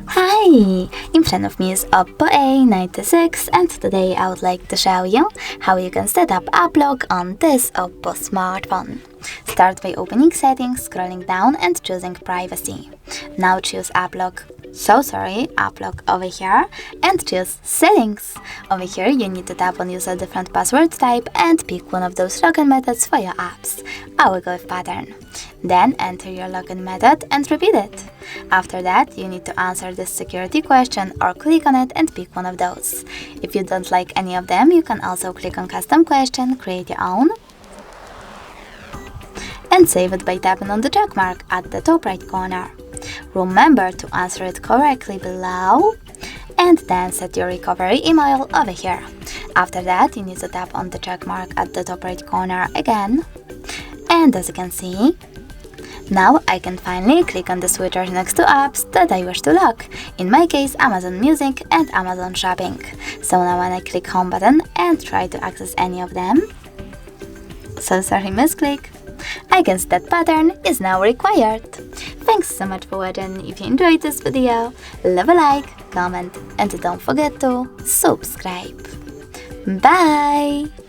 Hi! In front of me is Oppo A96 and today I would like to show you how you can set up app lock on this Oppo smartphone. Start by opening settings, scrolling down and choosing privacy. Now choose app lock over here and choose settings. Over here you need to tap on use a different password type and pick one of those login methods for your apps. I will go with pattern. Then enter your login method and repeat it. After that, you need to answer this security question or click on it and pick one of those. If you don't like any of them, you can also click on custom question, create your own, and save it by tapping on the check mark at the top right corner. Remember to answer it correctly below and then set your recovery email over here. After that, you need to tap on the check mark at the top right corner again. And as you can see, now I can finally click on the switcher next to apps that I wish to lock, in my case Amazon Music and Amazon Shopping. So now when I click home button and try to access any of them, misclick, I guess that pattern is now required. Thanks so much for watching. If you enjoyed this video, leave a like, comment and don't forget to subscribe. Bye!